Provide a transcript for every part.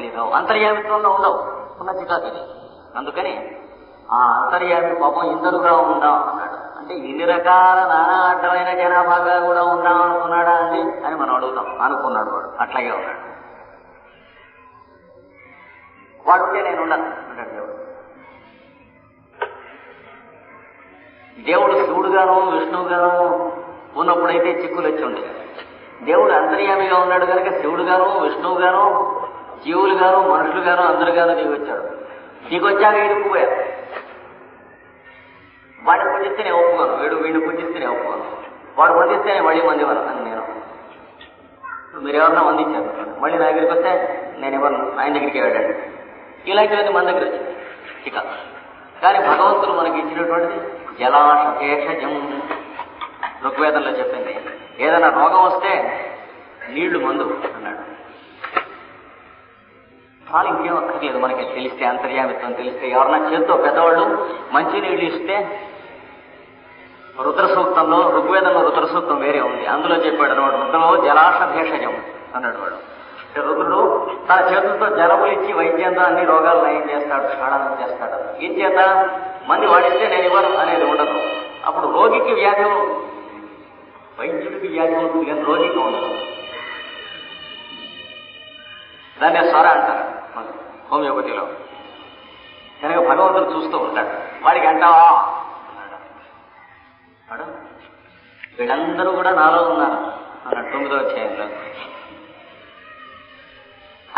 మళ్ళీ రావు. అంతర్యామిత్వంలో ఉండవు, ఉన్న చికాకుని. అందుకని ఆ అంతర్యామి పాపం ఇందరుగా ఉందాం అన్నాడు. అంటే ఇన్ని రకాల నానా అడ్డమైన జనాభాగా కూడా ఉందాం అనుకున్నాడా అండి అని మనం అడుగుతాం. అనుకున్నాడు వాడు, అట్లాగే ఉన్నాడు. వాడుంటే నేను ఉండను అంటాడు దేవుడు. దేవుడు శివుడుగాను విష్ణువుగాను ఉన్నప్పుడైతే చిక్కులు వచ్చి ఉండేది. దేవుడు అంతర్యామిగా ఉన్నాడు కనుక శివుడుగాను విష్ణువుగాను జీవులుగాను మనుషులుగాను అందరుగాను దిగొచ్చాడు. దిగొచ్చాక ఇరుక్కుపోయారు. వాడిని పూజిస్తే నేను ఒప్పుకోను, వీడిని పూజిస్తే నేను ఒప్పుకోను. వాడు వందిస్తే నేను మళ్ళీ మందివను అని నేను. మీరు ఎవరన్నా వందించారు, మళ్ళీ నా దగ్గరికి వస్తే నేను ఎవరు ఆయన దగ్గరికి వెళ్ళండి. ఇలాంటివన్నీ మన దగ్గర వచ్చింది ఇక. కానీ భగవంతుడు మనకి ఇచ్చినటువంటిది జలాశేషజం. ఋగ్వేదంలో చెప్పింది, ఏదైనా రోగం వస్తే నీళ్లు మందు అన్నాడు. చాలా ఇంకేం అక్కర్లేదు మనకి తెలిస్తే, అంతర్యామిత్వం తెలిస్తే. ఎవరన్నా చేత్తో పెద్దవాళ్ళు మంచి నీళ్లు ఇస్తే రుద్ర సూక్తంలో, ఋగ్వేదంలో రుద్ర సూక్తం వేరే ఉంది, అందులో చెప్పాడు అనమాట. రుద్రలో జలాశభేషజం అన్నాడు వాడు. రుద్రుడు తన చేతులతో జలములు ఇచ్చి వైద్యంతో అన్ని రోగాలు నయం చేస్తాడు, క్షాళనం చేస్తాడు. ఏం చేత మంది వాడిస్తే నేను ఇవ్వను అనేది ఉండదు. అప్పుడు రోగికి వ్యాధి, వైద్యుడికి వ్యాధి ఉంటుంది కానీ రోగికి ఉండదు. దాన్ని స్వర అంటారు హోమియోపతిలో. కనుక భగవంతుడు చూస్తూ ఉంటాడు. వాడికి అంటావా అన్నాడు. వీళ్ళందరూ కూడా నాలో ఉన్నారు అన్నాడు 9వ అధ్యాయంలో.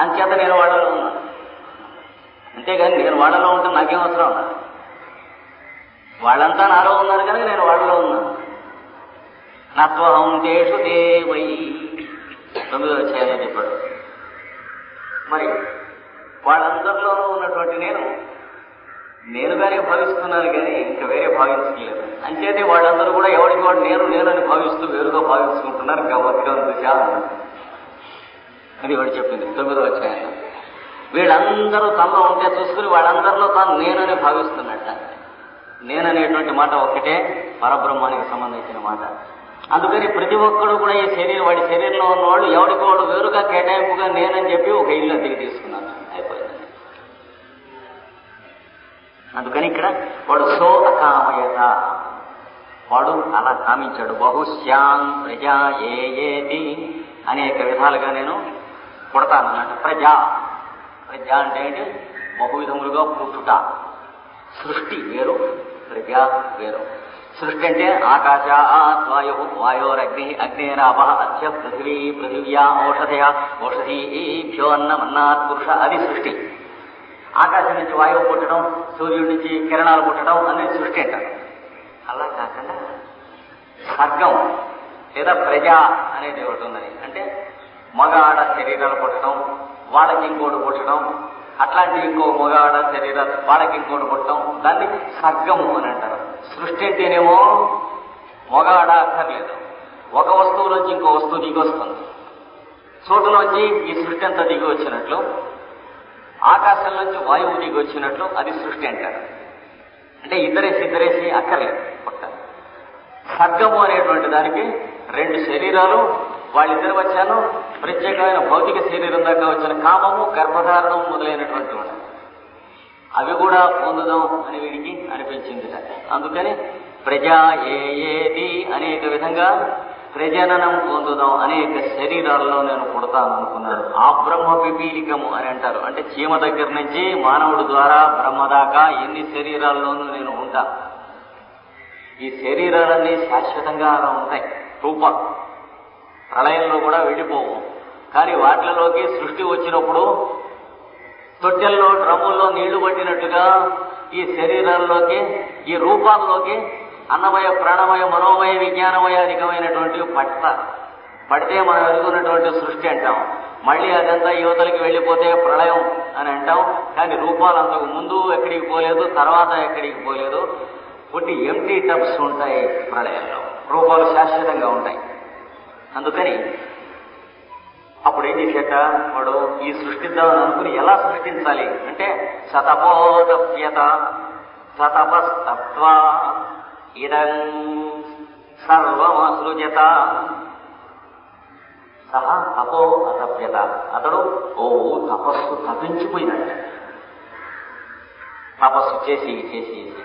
అంచేత నేను వాళ్ళలో ఉన్నాను. అంతేగాని నేను వాళ్ళలో ఉంటే నాకేం అవసరం ఉన్నారు. వాళ్ళంతా నాలో ఉన్నారు కనుక నేను వాళ్ళలో ఉన్నాను. నత్వహం తేషు దేవై 9వ అధ్యాయంలో చెప్పాడు. మరి వాళ్ళందరిలోనూ ఉన్నటువంటి నేనుగానే భావిస్తున్నాను కానీ ఇంకా వేరే భావించలేదు. అంచేతే వాళ్ళందరూ కూడా ఎవరికి వాడు నేనని భావిస్తూ వేరుగా భావించుకుంటున్నారు. గమనిగా చూసా అది వాడు చెప్పింది 9వ అధ్యాయంలో. వీళ్ళందరూ తనలో ఉంటే చూసుకుని వాళ్ళందరిలో తాను నేనని భావిస్తున్నట్ట. నేననేటువంటి మాట ఒక్కటే పరబ్రహ్మానికి సంబంధించిన మాట. అందుకని ప్రతి ఒక్కడు కూడా వాడి శరీరంలో ఉన్నవాళ్ళు ఎవరికి వాడు వేరుగా కేటాయింపుగా నేనని చెప్పి ఒక ఇల్లు అద్దెకి తీసుకున్నాను, అయిపోయింది. అందుకని ఇక్కడ వాడు సో అకామయత, వాడు అలా కామించాడు. బహుశ్యాం ప్రజా ఏది అనేక విధాలుగా నేను పుడతానన్నట్టు. ప్రజ అంటే ఏంటి? బహువిధములుగా పుట్టుట. సృష్టి వేరు, ప్రజ వేరు. సృష్టి అంటే ఆకాశాత్ వాయు, వాయోరగ్ని, అగ్నేరాప అత్య పృథివీ, పృథివ్యా ఓషధయ, ఓషధీభ్యో అన్నమన్నాత్ పురుష, అది సృష్టి. ఆకాశం నుంచి వాయువు పుట్టడం, సూర్యుడి నుంచి కిరణాలు పుట్టడం అనేది సృష్టి అంటారు. అలా కాకుండా సర్గం లేదా ప్రజ అనేది ఒకటి ఉన్నది. అంటే మగ ఆడ శరీరాలు పుట్టడం, వాళ్ళకి ఇంకోటి పుట్టడం, అట్లాంటి ఇంకో మగ ఆడ శరీరాలు వాళ్ళకి ఇంకోటి పుట్టడం, దాన్ని సర్గము అని అంటారు. సృష్టి అంటేనేమో మగ ఆడ అక్కర్లేదు. ఒక వస్తువులోంచి ఇంకో వస్తువు దిగి వస్తుంది. చోటులోంచి ఈ సృష్టి అంతా దిగి వచ్చినట్లు, ఆకాశంలోంచి వాయువు దిగి వచ్చినట్లు అది సృష్టి అంటారు. అంటే ఇద్దరేసి అక్కర్లేదు పుట్ట. సర్గము అనేటువంటి దానికి 2 శరీరాలు, వాళ్ళిద్దరు వచ్చాను ప్రత్యేకమైన భౌతిక శరీరం దాకా వచ్చిన కామము, గర్భధారణం మొదలైనటువంటి ఉన్నాయి. అవి కూడా పొందుదాం అని వీడికి అనిపించింది. అందుకని ప్రజా ఏది అనేక విధంగా ప్రజననం పొందుదాం, అనేక శరీరాల్లో నేను పుడతాను అనుకున్నాడు. ఆ బ్రహ్మ పిపీలికము అని అంటారు. అంటే చీమ దగ్గర నుంచి మానవుడి ద్వారా బ్రహ్మ దాకా ఎన్ని శరీరాల్లోనూ నేను ఉంటా. ఈ శరీరాలన్నీ శాశ్వతంగా అలా ఉంటాయి. రూపం ప్రళయంలో కూడా వెళ్ళిపోవు. కానీ వాటిలోకి సృష్టి వచ్చినప్పుడు తొట్టెల్లో, డ్రమ్ముల్లో నీళ్లు పట్టినట్టుగా ఈ శరీరాల్లోకి, ఈ రూపాల్లోకి అన్నమయ, ప్రాణమయ, మనోమయ, విజ్ఞానమయ అధికమైనటువంటి పడితే మనం ఎదుగున్నటువంటి సృష్టి అంటాం. మళ్ళీ అదంతా యువతలకి వెళ్ళిపోతే ప్రళయం అని అంటాం. కానీ రూపాలు అంతకు ముందు ఎక్కడికి పోలేదు, తర్వాత ఎక్కడికి పోలేదు. కొన్ని ఎంటీ టబ్స్ ఉంటాయి ప్రళయంలో, రూపాలు శాశ్వతంగా ఉంటాయి. అందుకని అప్పుడు ఏం చేసేట వాడు ఈ సృష్టిద్దామని అనుకుని ఎలా సృష్టించాలి అంటే సతపోదప్యత సతపస్తత్వా ఇదం సర్వమసృజత. సహా తపో అతప్యత, అతడు తపస్సు తప్పించిపోయినట్ట. తపస్సు చేసి చేసి చేసి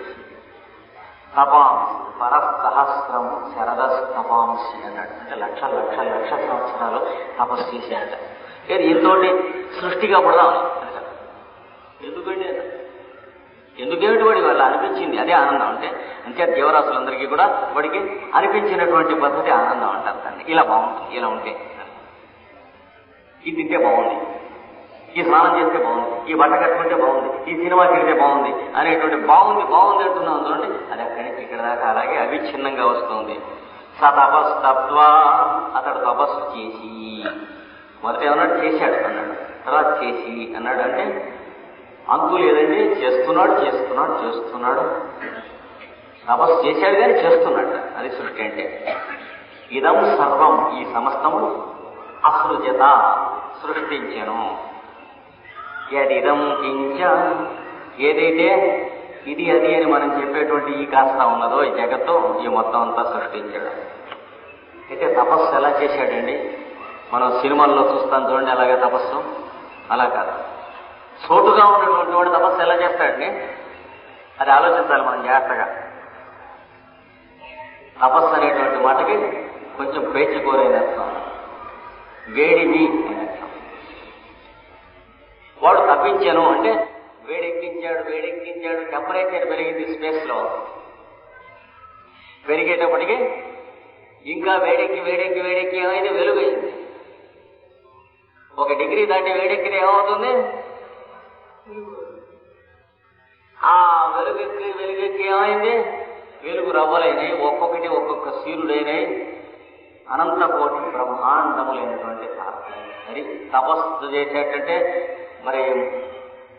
తపాంసి పరసహస్రం శరదస్తపాంసి అన్నాడు. అంటే లక్షల లక్షల లక్ష సంవత్సరాలు తపస్సు చేసేట. ఎంతోటి సృష్టిగా పుడదాం. ఎందుకండి ఎందుకేమిటి వాడి వాళ్ళు అనిపించింది అదే ఆనందం. అంటే అంతే జీవరాశులందరికీ కూడా వాడికి అనిపించినటువంటి పద్ధతి ఆనందం అంటారు దాన్ని. ఇలా బాగుంటుంది, ఇలా ఉంటే ఇది తింటే బాగుంది, ఈ స్నానం చేస్తే బాగుంది, ఈ బట్ట కట్టుకుంటే బాగుంది, ఈ సినిమా తిరిగితే బాగుంది అనేటువంటి బాగుంది బాగుంది అంటున్నాం అందులోండి అది అక్కడి నుంచి ఇక్కడ దాకా అలాగే అవిచ్ఛిన్నంగా వస్తుంది. స తపస్తత్వా, అతడు తపస్సు చేసి, మొదట ఏమన్నాడు చేశాడు అన్నాడు, తర్వాత చేసి అన్నాడు. అంటే అంతు లేదండి, చేస్తున్నాడు చేస్తున్నాడు చేస్తున్నాడు. తపస్సు చేశాడు కానీ చేస్తున్నాడు. అది సృష్టి అంటే. ఇదం సర్వం, ఈ సమస్తము అసృజత సృష్టించెను. యదిదం కించ, ఏదైతే ఇది అది అని మనం చెప్పేటువంటి ఈ కాస్త ఉన్నదో ఈ జగత్తు, ఈ మొత్తం అంతా సృష్టించాడు. అయితే తపస్సు ఎలా చేశాడండి? మనం సినిమాల్లో చూస్తాం చూడండి అలాగే తపస్సు, అలా కాదు. చోటుగా ఉన్నటువంటి వాడు తపస్సు ఎలా చేస్తాడండి? అది ఆలోచించాలి మనం జాగ్రత్తగా. తపస్సు అనేటువంటి మాటకి కొంచెం పేచి కోరైన అర్థం, వేడిది అని అర్థం. వాడు తప్పించాను అంటే వేడెక్కించాడు వేడెక్కించాడు, టెంపరేచర్ పెరిగింది స్పేస్ లో. పెరిగేటప్పటికి ఇంకా వేడెక్కి వేడెక్కి వేడెక్కి ఏమైంది? వెలుగైంది. 1 డిగ్రీ దాటి వేడెక్కితే ఏమవుతుంది? ఆ వెలుగెక్కి ఏమైంది? వెలుగు రవ్వలైనవి, ఒక్కొక్కటి ఒక్కొక్క సూర్యుడైనవి, అనంత కోటి బ్రహ్మాండములైనటువంటి మరి తపస్సు చేసేటంటే మరి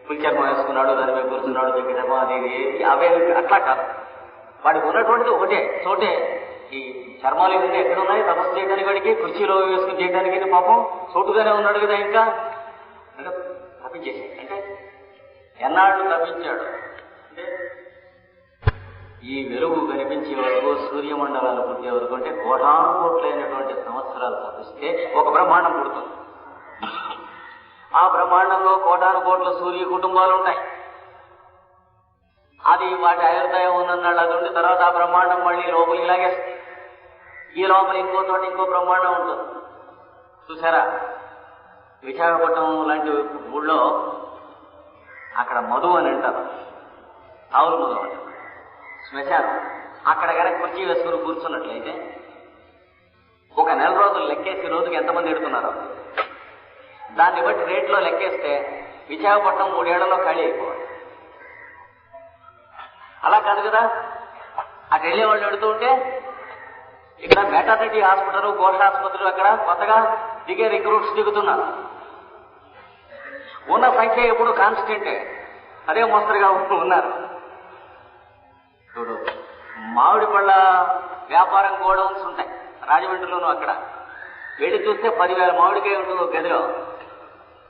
పులిచర్మం వేసుకున్నాడు, దాని మీద కూర్చున్నాడు, దగ్గర అది అవే అట్లా కాదు. వాడికి ఉన్నటువంటిది ఒకటే చోటే. ఈ చర్మాలు ఏంటంటే ఎక్కడ ఉన్నాయి తపస్సు చేయడానికి? వాడికి కుర్చీలో వేసుకుని చేయడానికి పాపం చోటుగానే ఉన్నాడు కదా. ఇంకా అంటే తప్పించేసాడు. అంటే ఎన్నాళ్ళు తప్పించాడు అంటే ఈ వెలుగు కనిపించే వరకు, సూర్యమండలాలు పుట్టే వరకు, అంటే కోటానుకోట్లైనటువంటి సంవత్సరాలు తప్పిస్తే ఒక బ్రహ్మాండం పుడుతుంది. ఆ బ్రహ్మాండంలో కోటానుకోట్ల సూర్య కుటుంబాలు ఉంటాయి. అది వాటి ఆయుర్దాయం ఉన్నన్నాళ్ళు అది ఉండి తర్వాత ఆ బ్రహ్మాండం మళ్ళీ లోపలికి లాగేస్తుంది. ఈ లోపల ఇంకో చోట ఇంకో బ్రహ్మాండం ఉంటుంది. చూసారా, విశాఖపట్నం లాంటి ఊళ్ళో అక్కడ మధు అని అంటారు, ఆవుల మధు అంటారు, శ్మశానం. అక్కడ కనుక కుర్చీ వేసుకుని కూర్చున్నట్లయితే 1 నెల రోజులు లెక్కేసి రోజుకి ఎంతమంది ఎడుతున్నారో దాన్ని బట్టి రేట్లో లెక్కేస్తే విశాఖపట్నం 3 ఏళ్లలో ఖాళీ అయిపోవాలి. అలా కాదు కదా. అటు వెళ్ళే వాళ్ళు ఎడుతూ ఉంటే ఇక్కడ మెటర్నిటీ హాస్పిటల్, ఘోష ఆసుపత్రులు అక్కడ కొత్తగా దిగే రిక్రూట్స్ దిగుతున్నారు. ఉన్న సంఖ్య ఎప్పుడు కాన్స్టెంటే, అదే మోస్తరుగా ఉన్నారు. చూడు, మామిడి పళ్ళ వ్యాపారం గోడౌన్స్ ఉంటాయి రాజమండ్రిలోనూ. అక్కడ వెళ్ళి చూస్తే 10,000 మామిడికాయ ఉంటుంది ఒక గదిలో.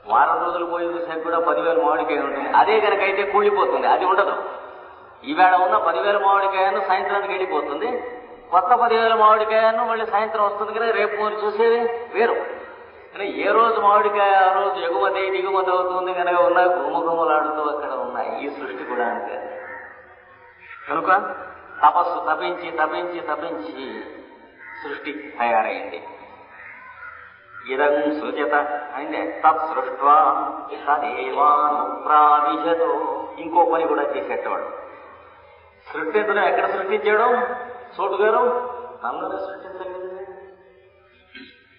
వారం రోజులు పోయి చూసే కూడా 10,000 మామిడికాయ ఉంటుంది. అదే కనుకైతే కూలిపోతుంది, అది ఉండదు. ఈవేళ ఉన్న 10,000 మామిడికాయను సాయంత్రానికి వెళ్ళిపోతుంది. కొత్త 10,000 మామిడికాయను మళ్ళీ సాయంత్రం వస్తుంది కదా. రేపు మీరు చూసేది వేరు. కానీ ఏ రోజు మామిడికాయ ఆ రోజు ఎగుమతి దిగుమతి అవుతుంది కనుక ఉన్న గుమగుమలాడుతూ అక్కడ ఉన్నాయి. ఈ సృష్టి కూడా అంతే. కనుక తపస్సు తపించి తపించి తపించి సృష్టి తయారైంది. ఇదం సృజత అంటే తత్సృష్ట్వా తదేవానుప్రావిశతో. ఇంకో పని కూడా చేసేటవాడు. సృష్టించడం ఎక్కడ సృష్టించాడు? చోటుగారు నన్ను సృష్టించలేదు.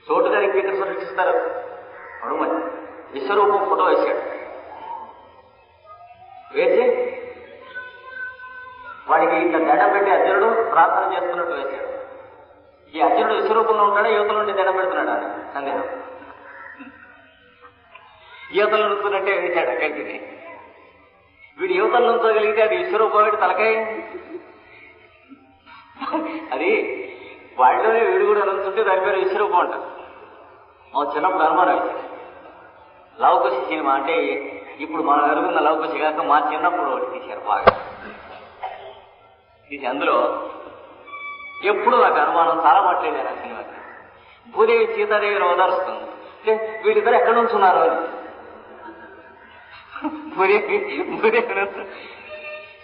చోటుగారు ఇంకెక్కడ సృష్టిస్తారు? హనుమతి విశ్వరూపం ఫోటో వేశాడు. వేసి వాడికి ఇంత దండం పెట్టి అర్జునుడు ప్రార్థన చేస్తున్నట్టు వేశాడు. ఈ అర్జునుడు విశ్వరూపంలో ఉంటాడా, యువతల నుండి దండం పెడుతున్నాడా అని సందేహం. యువతలు నుంచున్నట్టే వేశాడు కంటిని. వీడు యువతలు నుంచోగలిగితే అది విశ్వరూపం తలకాయ. అది వాడిలోనే వీడు కూడా నుంచుంటే దాని పేరు విశ్వరూపం అంటారు. చిన్నప్పుడు అనుమానం వేశాడు. లవకుశ సినిమా అంటే ఇప్పుడు మనం ఎరుగున్న లవకుశ కాక మా చిన్నప్పుడు ఒకటి తీశారు బాగా తీసి. అందులో ఎప్పుడు నాకు అనుమానం చాలా మాట్లాడాను ఆ సినిమాకి. భూదేవి సీతాదేవిని ఓదారుస్తుంది. అంటే వీళ్ళిద్దరు ఎక్కడ నుంచున్నారు అని. భూదేవి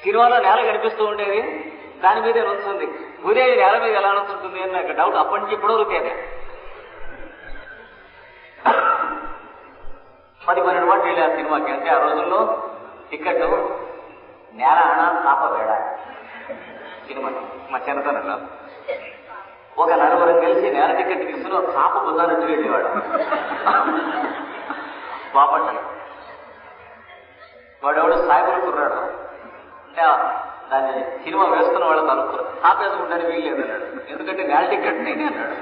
సినిమాలో నేల కనిపిస్తూ ఉండేది, దాని మీదే నుంచుంది. భూదేవి నేల మీద ఎలా నుంచుంటుంది అని నాకు డౌట్. అప్పటి నుంచి ఇప్పుడు వరకేదే 10-12 కోట్లు వెళ్ళి ఆ సినిమాకి. అంటే ఆ రోజుల్లో టికెట్ నేల అణ తాప వేడ సినిమా మా చిన్నతనంలో. ఒక నలుగురం కలిసి నేల టికెట్ తీసుకుని ఒక తాప బుద్ధాన్ని వెళ్ళేవాడు. బాపట్ల వాడెవడు సాయిబులు కుర్రాడు. అంటే దాన్ని సినిమా వేస్తున్న వాళ్ళు తలుపుతారు, తాప వేసుకుంటాను వీల్లేదు అన్నాడు. ఎందుకంటే నేల టికెట్ నేనే అన్నాడు.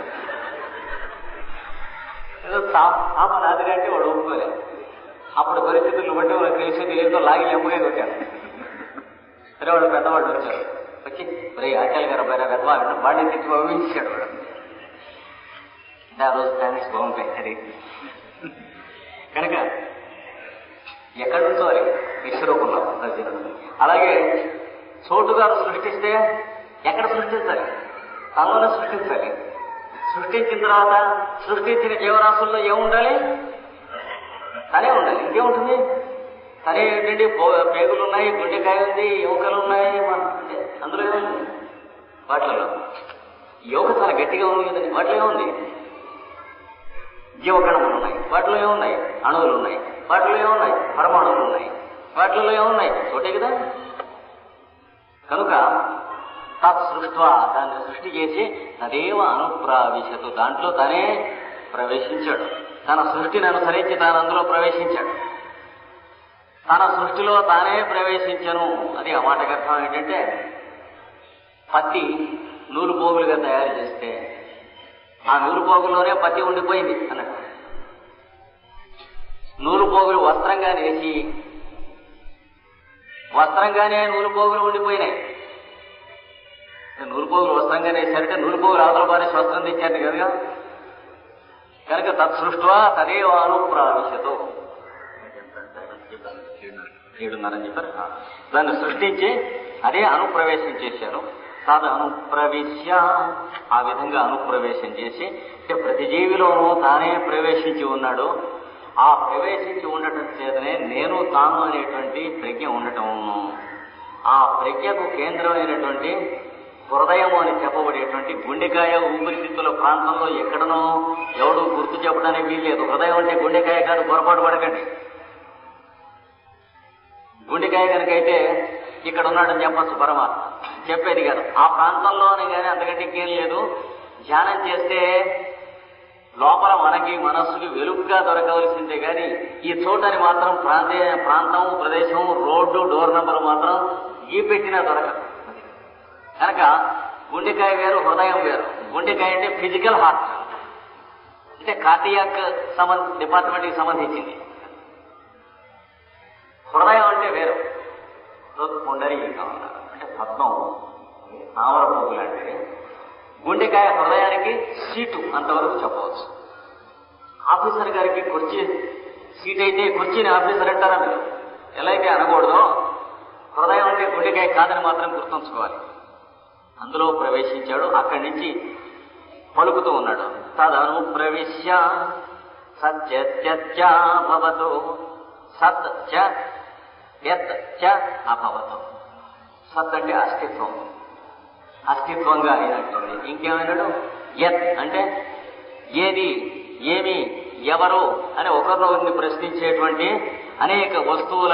ఏదో తాప నాదిరి అంటే వాడు ఒప్పుకోలేదు. అప్పుడు పరిస్థితులను బట్టి వాళ్ళకి తెలిసేది ఏదో లాగి లెమ్మగా కొట్టాడు. సరే వాడు పెద్దవాళ్ళు వచ్చారు. వచ్చి మరి ఆచార్య గారు అబ్బాయి పెద్దవా వాడిని తెచ్చి పంపించాడు వాడు. అంటే ఆ రోజు థ్యాంక్స్ బాగుంటాయి. అది కనుక ఎక్కడి నుంచో అది విశ్వరూపంలో అలాగే చోటుగారు సృష్టిస్తే ఎక్కడ సృష్టించాలి? తనలోనే సృష్టించాలి. సృష్టించిన తర్వాత సృష్టించిన జీవరాశుల్లో ఏముండాలి? తనే ఉండాలి. ఇంకేముంటుంది? తనే ఏంటండి, పేగులు ఉన్నాయి, గుండెకాయ ఉంది, ఎముకలు ఉన్నాయి. అందులో ఏముంది? వాటిలో యోగ చాలా గట్టిగా ఉంది కదండి. వాటిలో ఏముంది? జీవకణములు ఉన్నాయి. వాటిలో ఏమున్నాయి? అణువులు ఉన్నాయి. వాటిలో ఏమున్నాయి? పరమాణువులు ఉన్నాయి. వాటిలో ఏమున్నాయి? చోటే కదా. కనుక తత్సృష్ట దాన్ని సృష్టి చేసి తదేవ అనుప్రావిశతు దాంట్లో తనే ప్రవేశించాడు. తన సృష్టిని అనుసరించి తాను అందులో ప్రవేశించాడు. తన సృష్టిలో తానే ప్రవేశించను. అది ఆ మాటకి అర్థం ఏంటంటే, పత్తి నూలు పోగులుగా తయారు చేస్తే ఆ నూలు పోగుల్లోనే పత్తి ఉండిపోయింది అన్నట్టు. నూలు పోగులు వస్త్రంగా నేసి వస్త్రంగానే నూలు పోగులు ఉండిపోయినాయి. నూలు పోగులు వస్త్రంగా నేసారంటే నూలు పోగులు అవతల పారేసి వస్త్రం తెచ్చారు కదా. కనుక తత్సృష్ట్వా తదేవ అనుప్రావిశతు 7:30 చెప్పారు. దాన్ని సృష్టించి అదే అనుప్రవేశం చేశారు. తద్ అనుప్రవిశ్య ఆ విధంగా అనుప్రవేశం చేసి, అంటే ప్రతి జీవిలోనూ తానే ప్రవేశించి ఉన్నాడు. ఆ ప్రవేశించి ఉండటం చేతనే నేను తాను అనేటువంటి ప్రజ్ఞ ఉండటం. ఆ ప్రజ్ఞకు కేంద్రమైనటువంటి హృదయము అని చెప్పబడేటువంటి గుండెకాయ ఊపిరితిత్తుల ప్రాంతంలో ఎక్కడనో ఎవడు గుర్తు చెప్పడానికి వీల్లేదు. హృదయం అంటే గుండెకాయ కాదు, పొరపాటు పడకండి. గుండెకాయ కనుకైతే ఇక్కడ ఉన్నాడని చెప్పచ్చు పరమాత్మ, చెప్పేది కాదు. ఆ ప్రాంతంలోనే కానీ అంతకంటే ఇంకేం లేదు. ధ్యానం చేస్తే లోపల మనకి మనస్సుకి వెలుగుగా దొరకవలసిందే కానీ ఈ చోటని మాత్రం ప్రాంతం ప్రదేశం రోడ్డు డోర్ నెంబర్ మాత్రం ఈ పెట్టినా దొరకదు. కనుక గుండెకాయ వేరు, హృదయం వేరు. గుండెకాయ అంటే ఫిజికల్ హార్ట్, అంటే కార్డియాక్ డిపార్ట్మెంట్కి సంబంధించింది. హృదయం అంటే వేరు. పుండరీకం అంటే పద్మం, తామర పువ్వు లాంటిది. గుండెకాయ హృదయానికి సీటు అంతవరకు చెప్పవచ్చు. ఆఫీసర్ గారికి కుర్చీ సీట్ అయితే కుర్చీని ఆఫీసర్ అంటారా మీరు? ఎలా అయితే అనకూడదో హృదయం అంటే గుండెకాయ కాదని మాత్రం గుర్తుంచుకోవాలి. అందులో ప్రవేశించాడు. అక్కడి నుంచి పలుకుతూ ఉన్నాడు. తదను ప్రవిశ్య సత్యత్యభవతు సత్ చ యత్ చ అభవతు. సత్ అంటే అస్తిత్వం, అస్తిత్వంగా అయినట్టుంది. ఇంకేమైనాడు? యత్ అంటే ఏది, ఏమి, ఎవరు అని ఒకరిని ప్రశ్నించేటువంటి అనేక వస్తువుల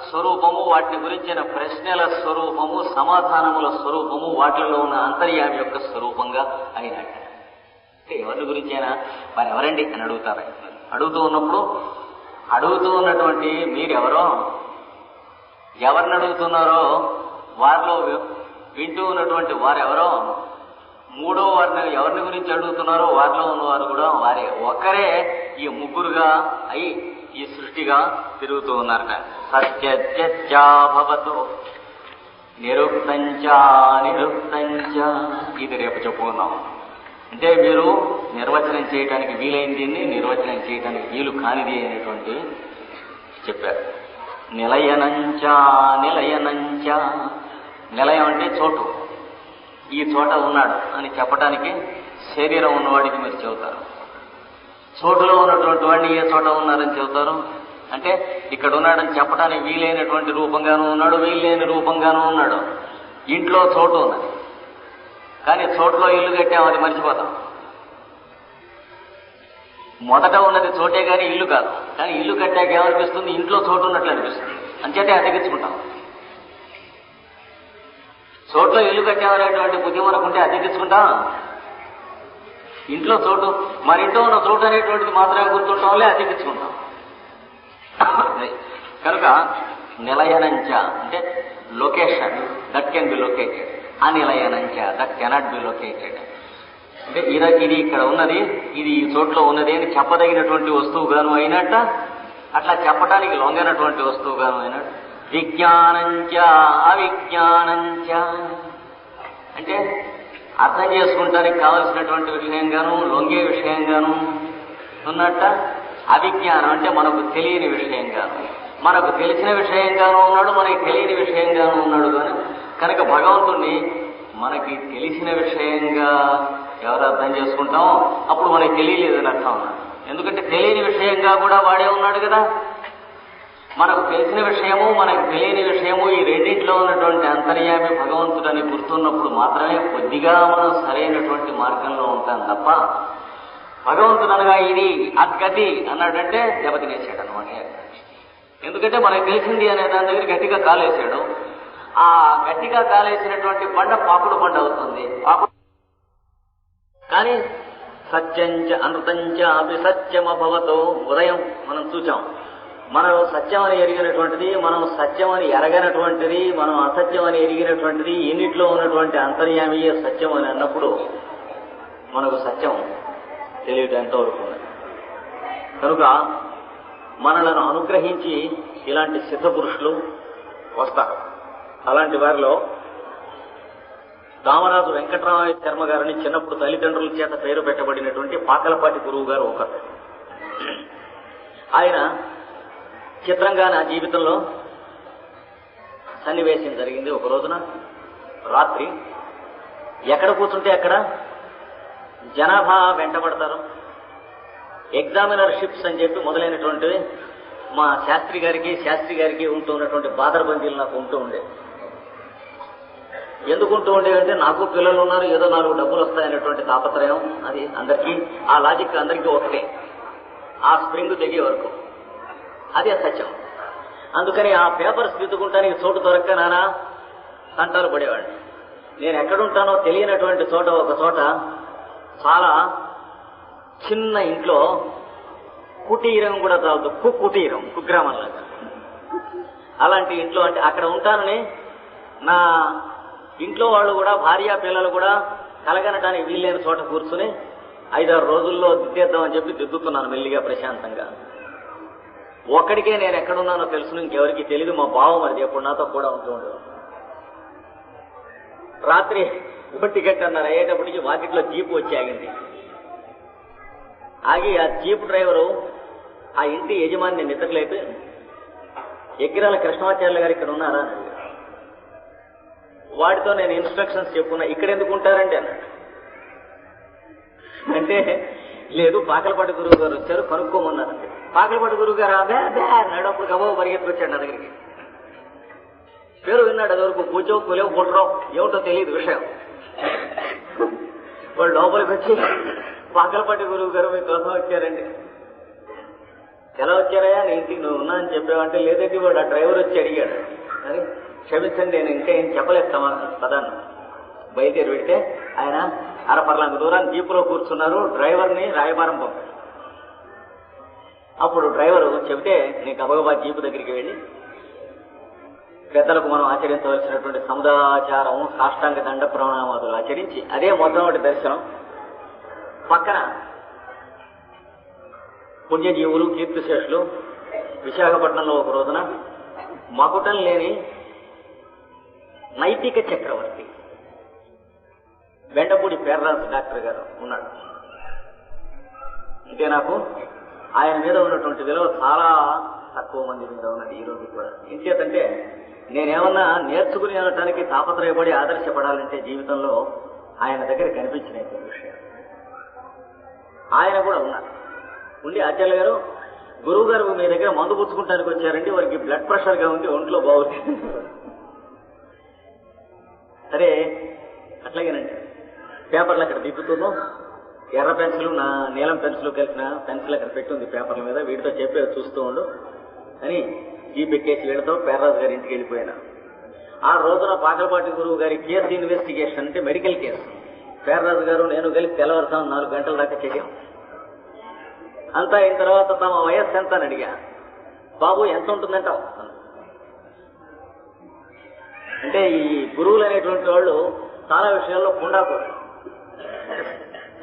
స్వరూపము, వాటిని గురించిన ప్రశ్నల స్వరూపము, సమాధానముల స్వరూపము, వాటిలో ఉన్న అంతర్యామి యొక్క స్వరూపంగా అయినట్టు. అంటే ఎవరి గురించైనా మరి ఎవరండి అని అడుగుతారు. అడుగుతూ ఉన్నప్పుడు అడుగుతూ ఉన్నటువంటి మీరెవరో, ఎవరిని అడుగుతున్నారో వారిలో వింటూ ఉన్నటువంటి వారెవరో, మూడో వారిని ఎవరిని గురించి అడుగుతున్నారో వారిలో ఉన్నవారు కూడా వారే. ఒక్కరే ఈ ముగ్గురుగా అయి ఈ సృష్టిగా తిరుగుతూ ఉన్నారట. సత్యత్యభవతు నిరుక్తంచ నిరుక్తంచ. ఇది రేపు చెప్పుకున్నాం. అంటే మీరు నిర్వచనం చేయడానికి వీలైంది, నిర్వచనం చేయడానికి వీలు కానిది అనేటువంటి చెప్పారు. నిలయనంచ నిలయనంచ. నిలయం అంటే చోటు, ఈ చోట ఉన్నాడు అని చెప్పడానికి శరీరం ఉన్నవాడికి మీరు చెబుతారు. చోటులో ఉన్నటువంటి వాడిని ఏ చోట ఉన్నారని చెబుతారు అంటే ఇక్కడ ఉన్నాడని చెప్పడానికి వీలైనటువంటి రూపంగానూ ఉన్నాడు, వీలైన రూపంగానూ ఉన్నాడు. ఇంట్లో చోటు ఉన్నది, కానీ చోటులో ఇల్లు కట్టాం, అది మర్చిపోతాం. మొదట ఉన్నది చోటే కానీ ఇల్లు కాదు. కానీ ఇల్లు కట్టాక ఏమనిపిస్తుంది? ఇంట్లో చోటు ఉన్నట్లు అనిపిస్తుంది. అంచేతే అతికించుకుంటాం. చోట్లో ఇల్లు కట్టామనేటువంటి బుద్ధి మనకుంటే అతికించుకుంటాం. ఇంట్లో చోటు, మన ఇంట్లో ఉన్న చోటు అనేటువంటిది మాత్రమే గుర్తుంటాం వల్లే అతికించుకుంటాం. కనుక నిలయనంచ అంటే location, that can be located. అనిలయనంచ, దట్ కెనాట్ బి లొకేటెడ్. అంటే ఇది ఇక్కడ ఉన్నది, ఇది ఈ చోట్లో ఉన్నది అని చెప్పదగినటువంటి వస్తువుగాను అయినట్ట, అట్లా చెప్పడానికి లొంగనటువంటి వస్తువుగాను అయినట్టు. విజ్ఞానంచ అవిజ్ఞానంచ అంటే అర్థం చేసుకుంటానికి కావలసినటువంటి విషయంగాను లొంగే విషయంగాను ఉన్నట్ట. అవిజ్ఞానం అంటే మనకు తెలియని విషయంగాను, మనకు తెలిసిన విషయంగాను ఉన్నాడు, మనకి తెలియని విషయంగాను ఉన్నాడు. కానీ కనుక భగవంతుణ్ణి మనకి తెలిసిన విషయంగా ఎవరు అర్థం చేసుకుంటామో అప్పుడు మనకి తెలియలేదని అర్థం ఉన్నాడు. ఎందుకంటే తెలియని విషయంగా కూడా వాడే ఉన్నాడు కదా. మనకు తెలిసిన విషయము, మనకు తెలియని విషయము, ఈ రెండింటిలో ఉన్నటువంటి అంతర్యామి భగవంతుడని గుర్తున్నప్పుడు మాత్రమే కొద్దిగా మనం సరైనటువంటి మార్గంలో ఉంటాం తప్ప భగవంతుడు అనగా ఇది అద్గతి అన్నాడంటే దెబ్బతినేసాడు అనమాట. ఎందుకంటే మనకు తెలిసింది అనే దాని దగ్గర గట్టిగా కాలేసాడు. ఆ గట్టిగా కాలేసినటువంటి బండ పాకుడు బండ అవుతుంది. కానీ సత్యంచ అనృతంచ అవి సత్యమభవతో ఉదయం మనం చూచాం. మనం సత్యం అని ఎరిగినటువంటిది, మనం సత్యం అని ఎరగనటువంటిది, మనం అసత్యం అని ఎరిగినటువంటిది, ఇన్నిట్లో ఉన్నటువంటి అంతర్యామియే సత్యం అని అన్నప్పుడు మనకు సత్యం తెలియటం ఎంతవరకు ఉన్నది. కనుక మనలను అనుగ్రహించి ఇలాంటి సిద్ధ పురుషులు వస్తారు. అలాంటి వారిలో రామరాజు వెంకటరామయ్య శర్మ గారిని చిన్నప్పుడు తల్లిదండ్రుల చేత పేరు పెట్టబడినటువంటి పాకలపాటి గురువు గారు ఒకరు. ఆయన చిత్రంగా నా జీవితంలో సన్నివేశం జరిగింది. ఒక రోజున రాత్రి ఎక్కడ కూర్చుంటే అక్కడ జనాభా వెంటబడతారు. ఎగ్జామినర్ షిప్స్ అని చెప్పి మొదలైనటువంటివి మా శాస్త్రి గారికి ఉంటూ ఉన్నటువంటి బాదరబందీలు నాకు ఉంటూ ఉండే. ఎందుకు ఉంటూ ఉండేవంటే నాకు పిల్లలు ఉన్నారు, ఏదో 4 డబ్బులు వస్తాయనేటువంటి తాపత్రయం. అది అందరికీ, ఆ లాజిక్ అందరికీ ఒకటే, ఆ స్ప్రింగ్ తెగే వరకు. అదే సత్యం. అందుకని ఆ పేపర్స్ దిద్దుకుంటానికి చోటు దొరక్క నానా తంటాలు పడేవాడిని. నేను ఎక్కడుంటానో తెలియనటువంటి చోట, ఒక చోట చాలా చిన్న ఇంట్లో కుటీరం కూడా చాలదు, కుటీరం, కుగ్రామంలాగా అలాంటి ఇంట్లో, అంటే అక్కడ ఉంటానని నా ఇంట్లో వాళ్ళు కూడా, భార్య పిల్లలు కూడా కలగనటానికి వీల్లేని చోట కూర్చుని 5-6 రోజుల్లో దిద్దేద్దామని చెప్పి దిద్దుతున్నాను మెల్లిగా ప్రశాంతంగా. ఒక్కడికే నేను ఎక్కడున్నానో తెలుసు, ఇంకెవరికి తెలియదు. మా బావ మరి ఎప్పుడు నాతో కూడా ఉంటూ ఉండేవాడు. రాత్రి 1:30 అయ్యేటప్పటికి వాకిట్లో జీపు వచ్చి ఆగింది. ఆగి ఆ జీప్ డ్రైవరు ఆ ఇంటి యజమాని నిద్రలేపి, ఎగ్గిరాల కృష్ణమాచార్యులు గారు ఇక్కడ ఉన్నారా అని అడిగారు. వాడితో నేను ఇన్స్ట్రక్షన్స్ చెప్పుకున్నా. ఇక్కడ ఎందుకు ఉంటారండి అన్నాడు. అంటే లేదు, పాకలపాటి గురువు గారు వచ్చారు, కనుక్కోమన్నారండి. పాకలపాటి గురువు గారు అదే అన్నాడు. అప్పుడు గబో పరిగెత్తుకొచ్చాడు నా దగ్గరికి. పేరు విన్నాడు, అది వరకు కూర్చో కులేవు పుట్టరో ఏమిటో తెలియదు విషయం. వాళ్ళు లోపలికి వచ్చి, పాకలపాటి గురువు గారు మీ కోసం వచ్చారండి. ఎలా వచ్చారయ్యా, నీ ఇంటికి నువ్వు ఉన్నా అని చెప్పావంటే, లేదండి వాడు ఆ డ్రైవర్ వచ్చి అడిగాడు. అని క్షమించండి, నేను ఇంకా ఏం చెప్పలేస్తామా పదాన్ని. బయలుదేరి పెడితే ఆయన 1/2 పర్లాంగ దూరాన్ని జీపులో కూర్చున్నారు. డ్రైవర్ని రాయబారం పంపాడు. అప్పుడు డ్రైవరు చెబితే నేను గబగబా జీపు దగ్గరికి వెళ్ళి పెద్దలకు మనం ఆచరించవలసినటువంటి సముదాచారం, సాష్టాంగ దండ ప్రణామాదులు ఆచరించి, అదే మొట్టమొదటి దర్శనం. పక్కన పుణ్యజీవులు, కీర్తిశేషులు విశాఖపట్నంలో ఒక రోజున మకుటం లేని నైతిక చక్రవర్తి బెండపూడి పేర్రాజు డాక్టర్ గారు ఉన్నాడు. అంటే నాకు ఆయన మీద ఉన్నటువంటి విలువ చాలా తక్కువ మంది మీద ఉన్నది ఈ రోజు కూడా. ఇంకేతంటే నేనేమన్నా నేర్చుకుని అనటానికి తాపత్రయపడి ఆదర్శపడాలంటే జీవితంలో ఆయన దగ్గర కనిపించిన విషయం. ఆయన కూడా ఉన్నారు. ఉండి ఆచార్య గారు, గురువు గారు మీ దగ్గర మందు పుచ్చుకుంటానికి వచ్చారండి, వారికి బ్లడ్ ప్రెషర్ గా ఉంది, ఒంట్లో బాగుంది. సరే అట్లాగేనండి. పేపర్లు అక్కడ దిద్దుతున్నాం, ఎర్ర పెన్సిల్ నా నీలం పెన్సిల్ కలిసిన పెన్సిల్ అక్కడ పెట్టుంది పేపర్ల మీద, వీటితో చెప్పే చూస్తూ ఉండు అని ఈ పెట్టేసి వీళ్ళతో పేర్రాజు గారి ఇంటికి వెళ్ళిపోయినా. ఆ రోజున పాకలపాటి గురువు గారి కేసు ఇన్వెస్టిగేషన్ అంటే మెడికల్ కేసు. పేర్రాజు గారు నేను కలిసి తెల్లవారుతాం 4 గంటల దాకా చేశాం. అంతా అయిన తర్వాత తమ వయస్సు ఎంత అని అడిగా. బాబు ఎంత ఉంటుందంటావు అంటే, ఈ గురువులు అనేటువంటి వాళ్ళు చాలా విషయాల్లో పుండాకోరు,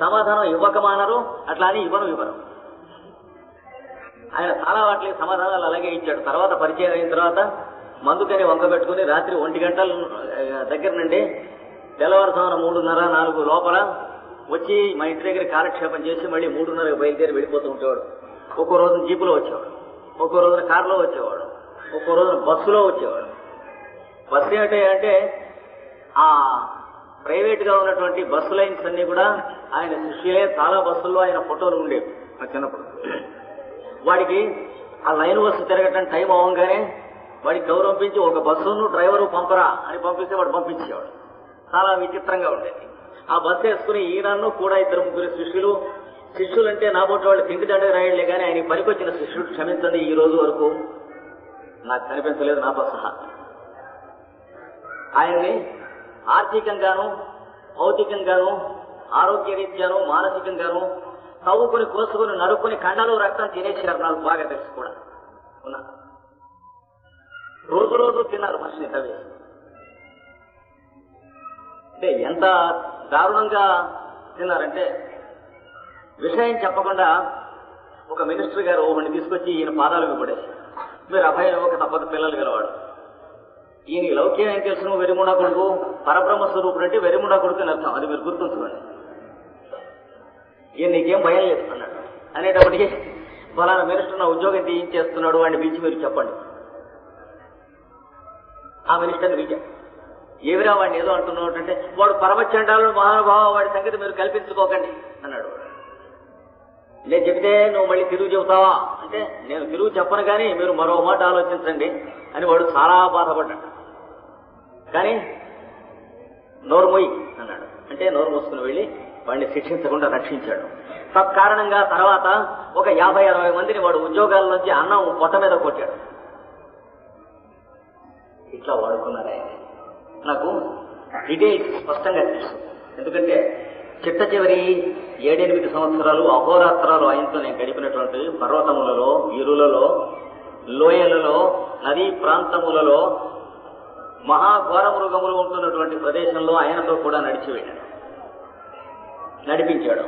సమాధానం ఇవ్వకమానరు, అట్లా అని ఇవ్వరు. ఆయన చాలా వాటికి సమాధానాలు అలాగే ఇచ్చాడు. తర్వాత పరిచయం అయిన తర్వాత మందుకని వంక పెట్టుకుని రాత్రి 1 గంటల దగ్గర నుండి తెల్లవారుజామున 3:30, 4 లోపల వచ్చి మా ఇంటి దగ్గర కాలక్షేపం చేసి మళ్ళీ 3:30కి బయలుదేరి వెళ్ళిపోతూ ఉండేవాడు. ఒక్కో రోజున జీపులో వచ్చేవాడు, ఒక్కో రోజున కారులో వచ్చేవాడు, ఒక్కో రోజున బస్సులో వచ్చేవాడు. బస్సు ఏంటంటే ఆ ప్రైవేట్ గా ఉన్నటువంటి బస్సు లైన్స్ అన్ని కూడా ఆయన శిష్యులే. చాలా బస్సుల్లో ఆయన ఫోటోలు ఉండేవి నా చిన్నప్పుడు. వాడికి ఆ లైన్ బస్సు తిరగటం టైం అవ్వగానే వాడికి గౌరవించి ఒక బస్సును డ్రైవరు పంపరా అని పంపిస్తే వాడు పంపించేవాడు. చాలా విచిత్రంగా ఉండేది. ఆ బస్సు వేసుకుని ఈయనను కూడా 2-3 శిష్యులు అంటే నాబోటి వాళ్ళు తిండి దండగా రాయలే కానీ ఆయన పనికొచ్చిన శిష్యుడు క్షమించండి ఈ రోజు వరకు నాకు కనిపించలేదు నాతో సహా. ఆయన్ని ఆర్థికంగాను, భౌతికంగాను, ఆరోగ్యరీత్యాను, మానసికంగాను తవ్వుకుని కోసుకుని నరుక్కుని కండలు రక్తం తినేసారు. నాకు బాగా తెలుసు కూడా ఉన్నా. రోజు తిన్నారు మనిషిని తవ్వి. అంటే ఎంత దారుణంగా తిన్నారంటే విషయం చెప్పకుండా ఒక మినిస్టర్ గారు వాడిని తీసుకొచ్చి ఈయన పాదాలు పడేసి, మీరు అభయం ఒక తప్పదు పిల్లలు గలవాడు, ఈయన లౌక్యం ఏం తెలుసు, నువ్వు వెరిముండా కొడుకు, పరబ్రహ్మ స్వరూపుడు అంటే వెరిముండా కొడుకు అని అర్థం, అది మీరు గుర్తుంచుకోండి, ఈయన నీకేం భయం లేదు అన్నాడు. అనేటప్పటికీ ఫలానా మినిస్టర్ నా ఉద్యోగం తీయించేస్తున్నాడు, వాడిని పిలిచి మీరు చెప్పండి. ఆ మినిస్టర్ని పిలిచాం. ఏవిరా వాడిని ఏదో అంటున్నాడు అంటే, వాడు పరమచండాలు మహానుభావ, వాడి సంగతి మీరు కల్పించుకోకండి అన్నాడు. నేను చెబితే నువ్వు మళ్ళీ తిరుగు చెబుతావా అంటే, నేను తిరుగు చెప్పను కానీ మీరు మరో మాట ఆలోచించండి అని వాడు చాలా బాధపడ్డాడు. కానీ నోరు మొయ్యి అన్నాడు. అంటే నోరు మూసుకుని వెళ్ళి వాడిని శిక్షించకుండా రక్షించాడు. తత్కారణంగా తర్వాత ఒక 50-60 మందిని వాడు ఉద్యోగాల నుంచి అన్నం పొట్ట మీద కొట్టాడు. ఇట్లా వాడుకున్నారే. నాకు డీటెయిల్స్ స్పష్టంగా తెలుసు. ఎందుకంటే చిట్ట చివరి 7-8 సంవత్సరాలు అహోరాత్రాలు ఆయనతో నేను గడిపినటువంటి పర్వతములలో, ఇరులలో, లోయలలో, నదీ ప్రాంతములలో, మహాఘోర మృగములు ఉంటున్నటువంటి ప్రదేశంలో ఆయనతో కూడా నడిచి వెళ్ళాడు, నడిపించాడు.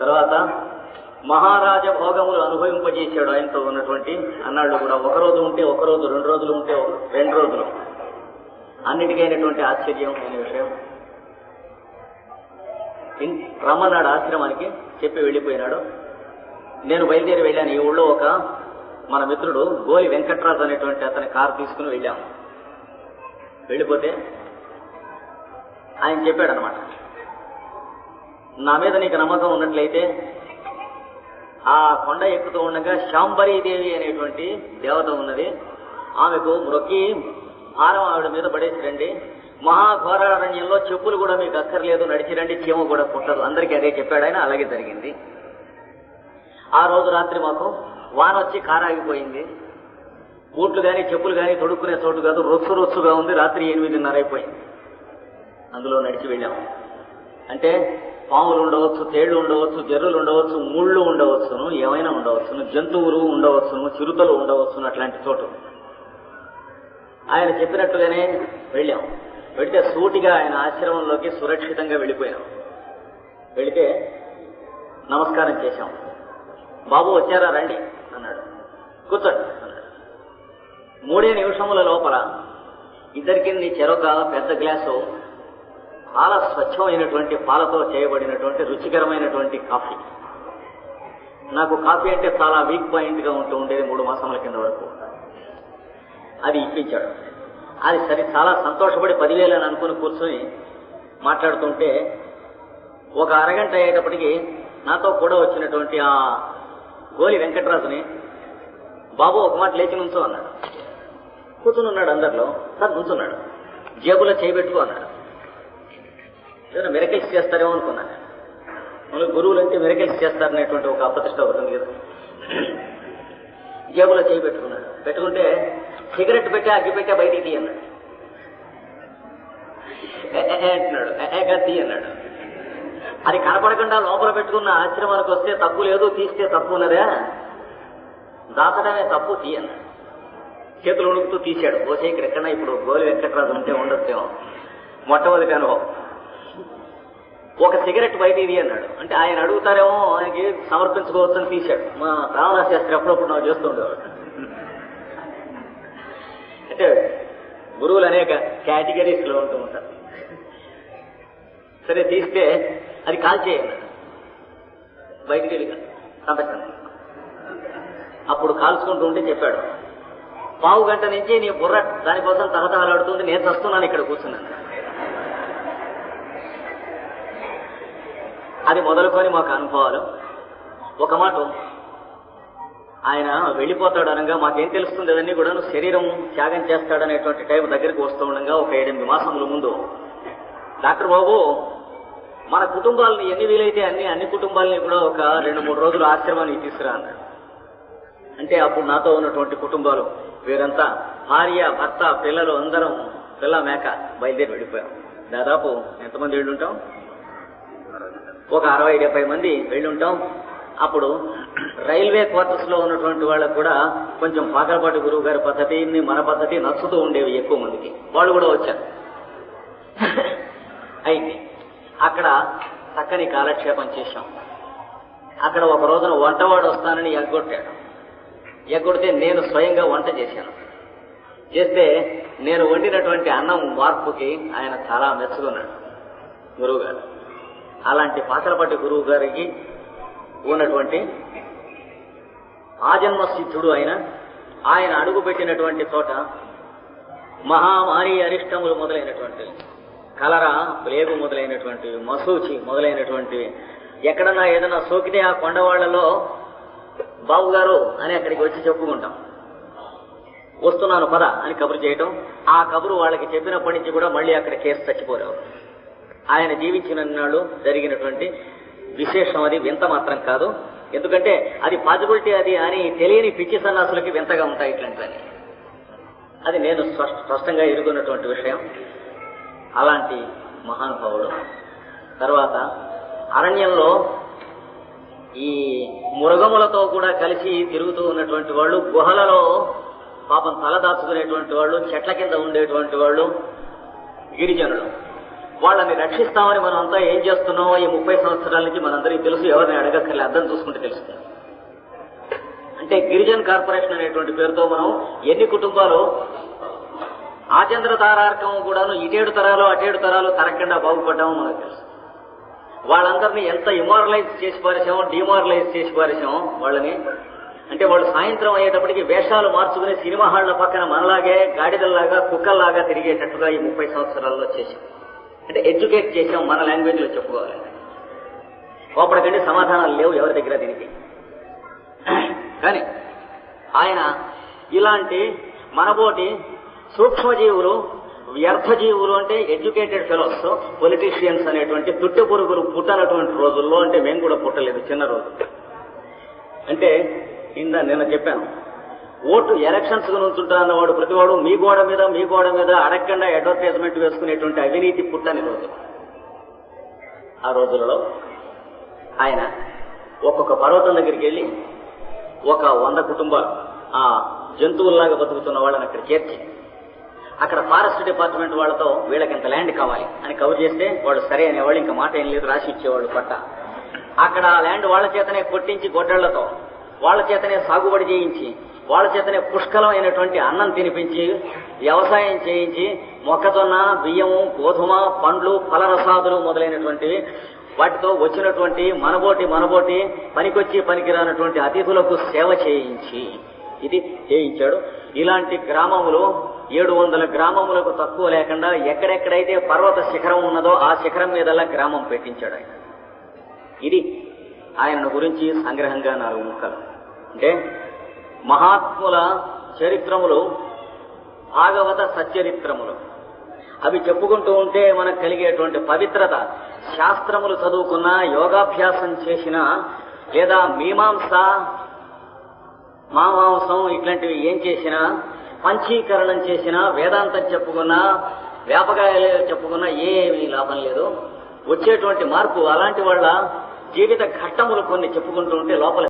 తర్వాత మహారాజ భోగములు అనుభవింపజేశాడు ఆయనతో ఉన్నటువంటి అన్నాళ్ళు కూడా. ఒకరోజు ఉంటే ఒకరోజు, 2 రోజులు ఉంటే 2 రోజులు. అన్నిటికైనటువంటి ఆశ్చర్యం అనే విషయం. రమ్మన్నాడు ఆశ్రమానికి, చెప్పి వెళ్ళిపోయినాడు. నేను బయలుదేరి వెళ్ళాను. ఈ ఊళ్ళో ఒక మన మిత్రుడు గోలి వెంకట్రాజు అనేటువంటి అతని కారు తీసుకుని వెళ్ళాము. వెళ్ళిపోతే ఆయన చెప్పాడు అనమాట, నా మీద నీకు నమ్మకం ఉన్నట్లయితే ఆ కొండ ఎక్కుతూ ఉండగా శాంబరీదేవి అనేటువంటి దేవత ఉన్నది, ఆమెకు మొక్కి భారం ఆవిడ మీద పడేసి రండి. మహాఘోరారణ్యంలో చెప్పులు కూడా మీకు అక్కర్లేదు, నడిచి రండి, చీమ కూడా పుట్టదు. అందరికీ అదే చెప్పాడు ఆయన. అలాగే జరిగింది. ఆ రోజు రాత్రి మాకు వాన వచ్చి కారాగిపోయింది. బూట్లు కానీ చెప్పులు కానీ తొడుక్కునే చోటు కాదు, రొచ్చుగా ఉంది. రాత్రి 8:30 అయిపోయింది. అందులో నడిచి వెళ్ళాము. అంటే పాములు ఉండవచ్చు, తేళ్లు ఉండవచ్చు, జర్రులు ఉండవచ్చు, ముళ్ళు ఉండవచ్చును, ఏమైనా ఉండవచ్చును, జంతువులు ఉండవచ్చును, చిరుతలు ఉండవచ్చును, అట్లాంటి చోటు. ఆయన చెప్పినట్టుగానే వెళ్ళాం. వెళితే సూటిగా ఆయన ఆశ్రమంలోకి సురక్షితంగా వెళ్ళిపోయాం. వెళితే నమస్కారం చేశాం. బాబు వచ్చారా రండి అన్నాడు. కూర్చోండి అన్నాడు. 3 నిమిషముల లోపల ఇద్దరికి చెరొక పెద్ద గ్లాసు చాలా స్వచ్ఛమైనటువంటి పాలతో చేయబడినటువంటి రుచికరమైనటువంటి కాఫీ. నాకు కాఫీ అంటే చాలా వీక్ పాయింట్ గా ఉంటూ ఉండేది 3 మాసముల కింద వరకు. అది ఇప్పించాడు. అది సరే చాలా సంతోషపడి 10,000 అని అనుకుని కూర్చొని మాట్లాడుతుంటే ఒక అరగంట అయ్యేటప్పటికి నాతో కూడా వచ్చినటువంటి ఆ గోలి వెంకటరాజుని, బాబు ఒక మాట లేచి నుంచో అన్నాడు. కూర్చుని ఉన్నాడు అందరిలో. సార్ నుంచున్నాడు. జేబులో చేయబెట్టుకో అన్నాడు. ఏదైనా మిరకిల్స్ చేస్తారేమో అనుకున్నాను. మళ్ళీ గురువులు అంటే మిరకిల్స్ చేస్తారనేటువంటి ఒక అప్రతిష్ట అవుతుంది కదా. జేబులో చేయి పెట్టుకున్నాడు. పెట్టుకుంటే సిగరెట్ పెట్టా అగ్గి పెట్టా బయటికి తీ అన్నాడు. అంటున్నాడు. తీ అన్నాడు. అది కనపడకుండా లోపల పెట్టుకున్న ఆశ్రమానికి వస్తే తప్పు లేదు, తీస్తే తప్పు ఉన్నదా, దాచడమే తప్పు, తీ అన్నాడు. చేతులు ఉణుకుతూ తీశాడు. ఓసే ఇక్కడ ఎక్కడన్నా ఇప్పుడు గోలి వెంకటరాజు ఉంటే ఉండొచ్చేమో. మొట్టమొదటి అనుభవం. ఒక సిగరెట్ బయట ఇది అన్నాడు. అంటే ఆయన అడుగుతారేమో, ఆయనకి సమర్పించుకోవచ్చని తీశాడు. మా రామదాస్ శాస్త్రి అప్పుడప్పుడు నాకు చేస్తూ ఉండేవాడు. అంటే గురువులు అనేక కేటగిరీస్ లో ఉంటూ ఉంటారు. సరే తీస్తే అది కాల్చేయన్నాడు. బయటికి వెళ్ళి పంపిస్తాను. అప్పుడు కాల్చుకుంటూ ఉంటే చెప్పాడు, పావు గంట నుంచి నీ బుర్ర దానికోసం తహతహలాడుతుంది, నేను చస్తున్నాను ఇక్కడ కూర్చున్నాను. అది మొదలుకొని మాకు అనుభవాలు. ఒక మాట, ఆయన వెళ్ళిపోతాడు అనగా మాకేం తెలుస్తుంది, అదన్నీ కూడా శరీరం త్యాగం చేస్తాడనేటువంటి టైం దగ్గరికి వస్తూ ఉండగా ఒక 7-8 మాసముల ముందు డాక్టర్ బాబు మన కుటుంబాలని ఎన్ని వీలైతే అన్ని కుటుంబాలని కూడా ఒక 2-3 రోజులు ఆశ్రమానికి తీసుకురా అన్నాడు. అంటే అప్పుడు నాతో ఉన్నటువంటి కుటుంబాలు వీరంతా భార్య, భర్త, పిల్లలు అందరం పిల్ల మేక బయలుదేరి వెళ్ళిపోయాం. దాదాపు ఎంతమంది వెళ్ళుంటాం? ఒక 60-70 మంది వెళ్ళుంటాం. అప్పుడు రైల్వే క్వార్టర్స్ లో ఉన్నటువంటి వాళ్ళకు కూడా కొంచెం పాకలపాటి గురువు గారి పద్ధతిని మన పద్ధతి నచ్చుతూ ఉండేవి ఎక్కువ మందికి. వాళ్ళు కూడా వచ్చారు. అయితే అక్కడ చక్కని కాలక్షేపం చేశాం. అక్కడ ఒక రోజున వంటవాడు వస్తానని ఎగ్గొట్టాడు. ఎగ్గొడితే నేను స్వయంగా వంట చేశాను. చేస్తే నేను వండినటువంటి అన్నం మార్పుకి ఆయన చాలా మెచ్చుకున్నాడు గురువు గారు. అలాంటి పాకలపాటి గురువు గారికి ఉన్నటువంటి ఆజన్మ సిద్ధుడు ఆయన అడుగు పెట్టినటువంటి చోట మహామారి అరిష్టములు మొదలైనటువంటివి, కలరా, ప్లేగు మొదలైనటువంటివి, మసూచి మొదలైనటువంటివి ఎక్కడన్నా ఏదైనా సోకితే ఆ కొండవాళ్లలో బాబు గారు అని అక్కడికి వచ్చి చెప్పుకుంటాం. వస్తున్నాను పద అని కబురు చేయటం. ఆ కబురు వాళ్ళకి చెప్పినప్పటి నుంచి కూడా మళ్ళీ అక్కడ కేసు చచ్చిపోలేవు. ఆయన జీవించిన నాడు జరిగినటువంటి విశేషం, అది వింత మాత్రం కాదు. ఎందుకంటే అది పాజిబిలిటీ అది అని తెలియని పిచ్చి సన్నాసులకి వింతగా ఉంటాయి ఇట్లాంటివన్నీ. అది నేను స్పష్టంగా ఎరుగున్నటువంటి విషయం. అలాంటి మహానుభావుడు. తర్వాత అరణ్యంలో ఈ మృగములతో కూడా కలిసి తిరుగుతూ ఉన్నటువంటి వాళ్ళు, గుహలలో పాపం తలదాచుకునేటువంటి వాళ్ళు, చెట్ల కింద ఉండేటువంటి వాళ్ళు గిరిజనులు. వాళ్ళని రక్షిస్తామని మనం అంతా ఏం చేస్తున్నామో ఈ 30 సంవత్సరాల నుంచి మనందరికీ తెలుసు. ఎవరిని అడగక్కర్లే, అర్థం చూసుకుంటే తెలుస్తుంది. అంటే గిరిజన్ కార్పొరేషన్ అనేటువంటి పేరుతో మనం ఎన్ని కుటుంబాలు ఆచంద్ర తారార్కం కూడాను ఇటేడు తరాలు అటేడు తరాలు తరగకుండా బాగుపడ్డామో మనకు తెలుసు. వాళ్ళందరినీ ఎంత ఇమారలైజ్ చేసి పారేసామో, డిమారలైజ్ చేసి పారేసామో వాళ్ళని. అంటే వాళ్ళు సాయంత్రం అయ్యేటప్పటికి వేషాలు మార్చుకుని సినిమా హాళ్ల పక్కన మనలాగే గాడిదల్లాగా కుక్కల్లాగా తిరిగేటట్టుగా ఈ 30 సంవత్సరాల్లో చేశాం. అంటే ఎడ్యుకేట్ చేశాం, మన లాంగ్వేజ్ లో చెప్పుకోవాలంటే. కోపడకండి, సమాధానాలు లేవు ఎవరి దగ్గర దీనికి. కానీ ఆయన ఇలాంటి మనబోటి సూక్ష్మజీవులు, వ్యర్థజీవులు అంటే ఎడ్యుకేటెడ్ ఫెలోస్, పొలిటీషియన్స్ అనేటువంటి తుట్టె పురుగులు పుట్టనటువంటి రోజుల్లో, అంటే మేము కూడా పుట్టలేదు చిన్న రోజు. అంటే నిన్న చెప్పాను, ఓటు ఎలక్షన్స్ కు నుంచుంటా అన్నవాడు ప్రతివాడు మీ గోడ మీద అడగకుండా అడ్వర్టైజ్మెంట్ వేసుకునేటువంటి అవినీతి పుట్టని రోజు. ఆ రోజులలో ఆయన ఒక్కొక్క పర్వతం దగ్గరికి వెళ్ళి ఒక 100 కుటుంబాలు ఆ జంతువుల్లాగా బతుకుతున్న వాళ్ళని అక్కడ చేర్చి, అక్కడ ఫారెస్ట్ డిపార్ట్మెంట్ వాళ్ళతో వీళ్ళకి ఇంత ల్యాండ్ కావాలి అని కవర్ చేస్తే వాళ్ళు సరే అనేవాళ్ళు, ఇంకా మాట ఏం లేదు, రాసి ఇచ్చేవాళ్ళు పట్ట. అక్కడ ఆ ల్యాండ్ వాళ్ళ చేతనే కొట్టించి గొడ్డళ్లతో వాళ్ళ చేతనే సాగుబడి చేయించి, వాళ్ళ చేతనే పుష్కలమైనటువంటి అన్నం తినిపించి, వ్యవసాయం చేయించి, మొక్కజొన్న, బియ్యము, గోధుమ, పండ్లు, ఫలరసాదులు మొదలైనటువంటివి వాటితో వచ్చినటువంటి మనబోటి పనికొచ్చి పనికిరానటువంటి అతిథులకు సేవ చేయించి ఇది చేయించాడు. ఇలాంటి గ్రామములు 700 గ్రామములకు తక్కువ లేకుండా ఎక్కడెక్కడైతే పర్వత శిఖరం ఉన్నదో ఆ శిఖరం మీదలా గ్రామం పెట్టించాడు ఆయన. ఇది ఆయనను గురించి సంగ్రహంగా 4 ముక్కలు. అంటే మహాత్ముల చరిత్రములు, భాగవత సచ్చరిత్రములు, అవి చెప్పుకుంటూ ఉంటే మనకు కలిగేటువంటి పవిత్రత, శాస్త్రములు చదువుకున్నా, యోగాభ్యాసం చేసినా, లేదా మామాంసం ఇట్లాంటివి ఏం చేసినా, పంచీకరణం చేసినా, వేదాంతం చెప్పుకున్నా, వ్యాపకాలు చెప్పుకున్నా ఏమీ లాభం లేదు. వచ్చేటువంటి మార్పు అలాంటి వాళ్ళ జీవిత ఘట్టములు కొన్ని చెప్పుకుంటూ ఉంటే లోపల